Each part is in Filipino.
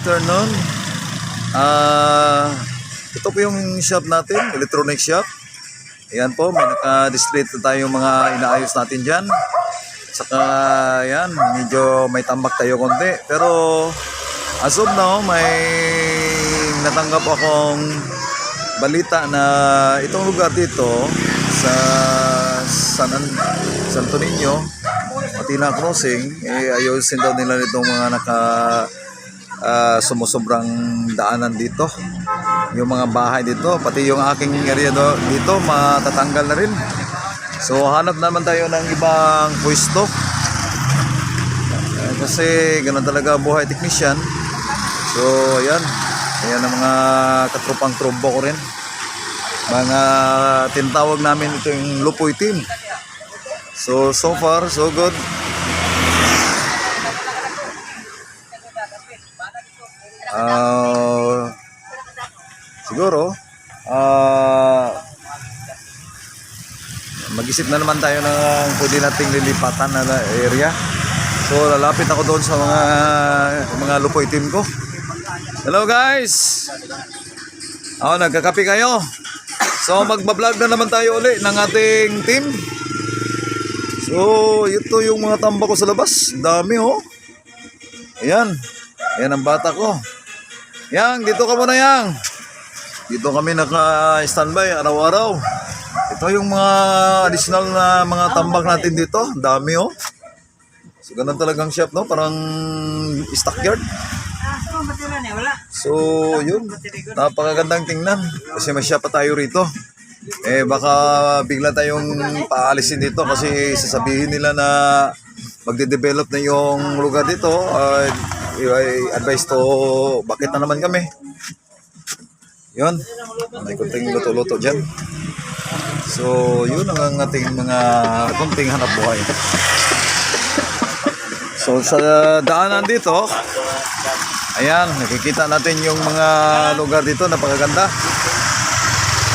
afternoon. Ito po yung shop natin, electronic shop. Ayan po, may naka-display tayong mga inaayos natin dyan. Saka yan, medyo may tambak tayo konti. Pero as of now, may natanggap akong balita na itong lugar dito sa Santo Niño, Matina Crossing, ayusin daw nila nitong mga sumusobrang daanan dito. Yung mga bahay dito, pati yung aking area dito, matatanggal na rin. So hanap naman tayo ng ibang pwesto. Kasi ganun talaga buhay technician. So ayan ang mga katrupang trombo ko rin. Mga tinatawag namin ito yung Lupoy team. So far so good. Siguro mag-isip na naman tayo ng pwede nating lilipatan na area. So lalapit ako doon sa mga Lupoy team ko. Hello guys, nagkakape kayo. So magbablog na naman tayo uli ng ating team. So ito yung mga tamba ko sa labas. Dami oh. Ayan ang bata ko. Yang, dito ka muna yang. Dito kami naka-standby araw-araw. Ito yung mga additional na mga tambak natin dito. Dami oh. So ganun talagang shop no, parang stockyard. So yun, napakagandang tingnan. Kasi may shop pa tayo rito. Baka bigla tayong paalisin dito kasi sasabihin nila na magde-develop na yung lugar dito. Advice to, bakit na naman kami? Yun, may kunting luto-luto dyan. So yun ang ating mga kunting hanap buhay. So sa daanan dito, ayan, nakikita natin yung mga lugar dito, napakaganda.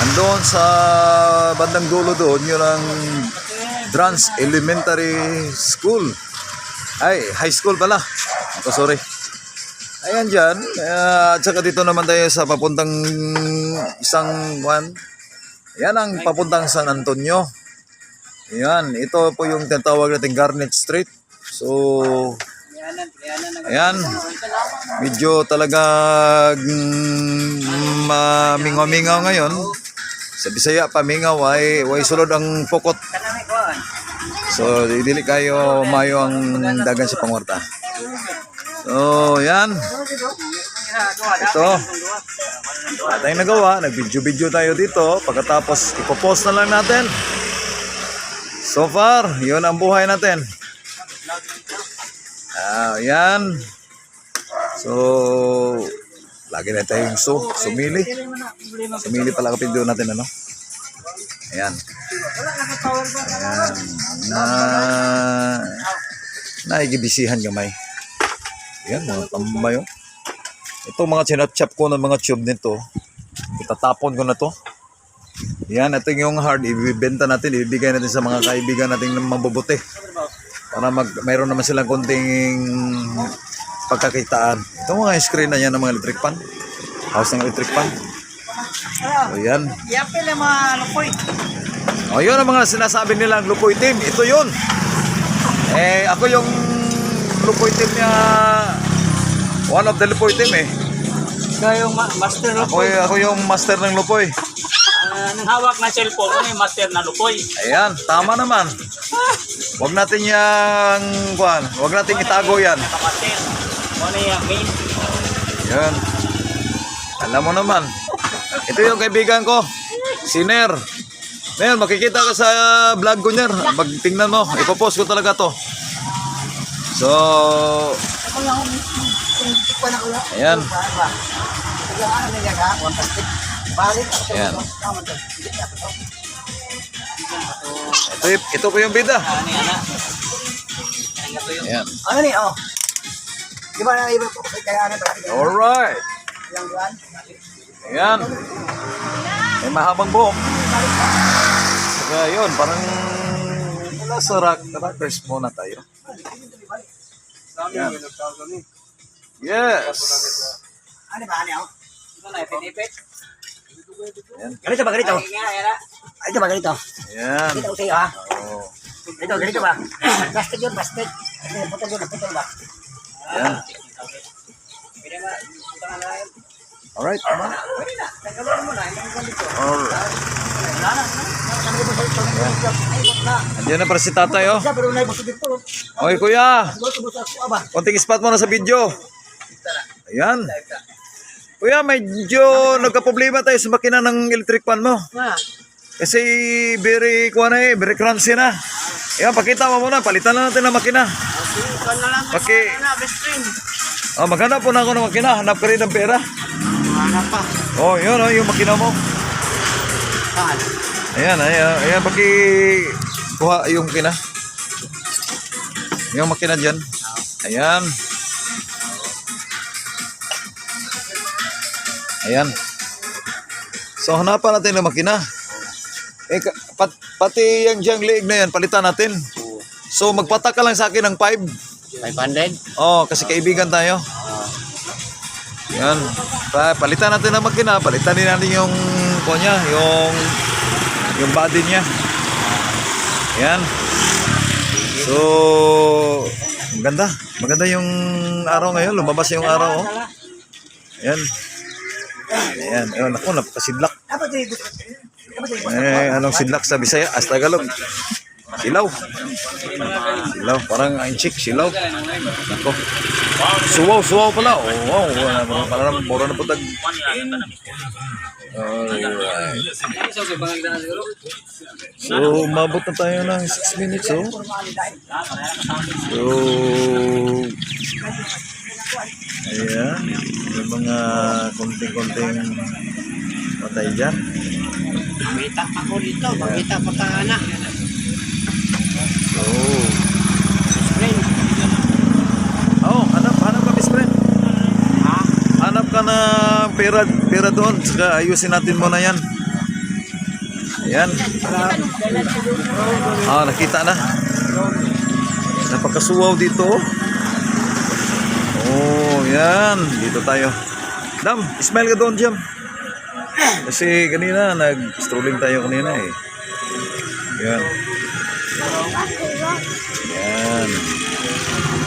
Andun sa bandang dulo doon, yun ang Drans Elementary School. High school pala. Sorry. Ayan dyan. At saka dito naman tayo sa papuntang isang buwan. Ayan ang papuntang San Antonio. Ayan. Ito po yung tinatawag natin Garnet Street. So, ayan. Medyo talagang mingaw-mingaw ngayon. Sa Bisaya pamingaw ay sulod ang pokot. So dili kayo mayo ang dagan sa pangwarta. So yan. Ito tayong nagawa, nag-video tayo dito. Pagkatapos ipopost na lang natin. So far yun ang buhay natin. Yan. So lagi na tayong sumili pala kapindo natin ano. Ayan. Naigibisihan gamay. Ayan, mga tambay oh. Ito mga chinachap ko ng mga tube nito. Itatapon ko na to. Ayan, ito yung hard. Ibibenta natin, ibibigay natin sa mga kaibigan natin ng mabubuti. Para mayroon naman silang konting pagkakitaan. Ito mga screen na yan ng mga electric pan. House ng electric pan. So yan. Yapil ang mga lupoy. Yun ang mga sinasabi nilang Lupoy team. Ito yun. Ako yung Lupoy team niya. One of the Lupoy team Ikaw yung master lupoy. Ako yung master ng Lupoy. Nang hawak na cellphone mo yung master na lupoy. Ayan, tama naman. Huwag natin huwag natin itago yan. Master. Ano yung main? Yan. Alam mo naman. Ito yung kaibigan ko. Si Ner. Ner, makikita ka sa vlog ko Ner. Tingnan mo, ipopost ko talaga to. So, ayan. Ayan. Ito po yung bida. Ayan. Ano ni? Di ba na iba po? Kaya ano ba? Alright. Ayan. May mahabang buhok. Saka yun, parang wala sa rockers muna tayo. Ayan. Yes. Ano ba, ano? Ito na, pinipit. Ayan. Ganito ba, ganito? Ay, ito ba, ganito? Ayan. Ganito sa'yo, ha? Oh. Ganito ba? Plastic yun, plastic. Putol yun, putol ba? Ayan. Pwede ba? Ito nga lang. Alright. Pwede na. Tanggalin mo na. Alright. Wala na. Sabi ko ba, ito na. Andiyan na para si tatay, oh. Pero naibusog dito. Okay, kuya. Siguro, ako ba? Konting spot mo na sa video. Ayan. Kuya, medyo nagka-problema tayo sa makina ng electric fan mo. Kasi very crunchy na. Ayan, pakita mo muna. Palitan na natin ang makina. Best friend. Oh, maghanap po na ako ng makina. Hanap ka rin ng pera. Hanap pa. Oh, yun, oh, yung makina mo. Saan? Ayan, ayan, kuha yung makina. Yung makina dyan. Ayan. Ayan. So, hanapan natin ng makina. Pati yung diyang liig na yan, palitan natin. So, magpatak ka lang sa akin ng 5. 500? Oh, kasi kaibigan tayo. Yan. Palitan natin ang makina, palitan din natin yung konya, yung body niya. Yan. So, maganda. Maganda yung araw ngayon, lumabas yung araw, oh. Yan. Ayan, ayun, ako, napakasidlak. Anong sidlak sa Bisaya? Tagalog. Silaw. Silaw, parang anchik, silaw. Ako. Suwaw pala. Oh, wow. Parang mura na po tag. Alright. So, umabot na tayo ng 6 minutes, oh. So, ayan. Yung mga konting-konting patay dyan. Mamita ako dito. Mamita pa ka na. So, Friend. oh, hanap ka, best friend. Ha? Hanap ka na pera doon. Saka ayusin natin muna yan. Ayan. Ah, nakita na. Napakasuwaw dito. Oh, yan. Dito tayo. Dam, smile ka doon, Jam. Kasi kanina, nag-strolling tayo kanina eh. Yan. Yan.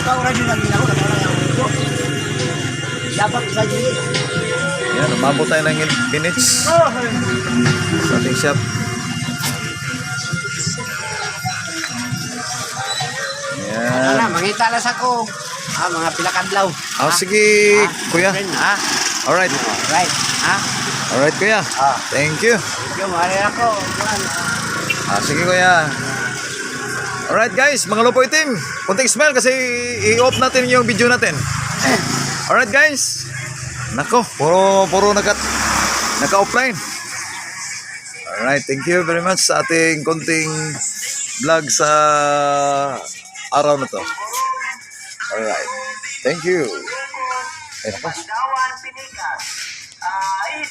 Ikaw radyo lang din ako. Dapat sa dili. Yan, umabot tayo ng minutes sa ating shop. Yan. Ano, mangita lang ako. Mga pilakadlaw. Oh, sige, kuya. Friend, ha? Alright. Right. Ha? Alright, kuya. Thank you. Thank you, mahali ako. Sige, kuya. Alright, guys. Mga Lupoy team. Kunting smell kasi i-off natin yung video natin. Alright, guys. Nako, puro naka-offline. Alright, thank you very much sa ating konting vlog sa araw na to. Alright, thank you. Ay, nako. Dawan Pinikas. Is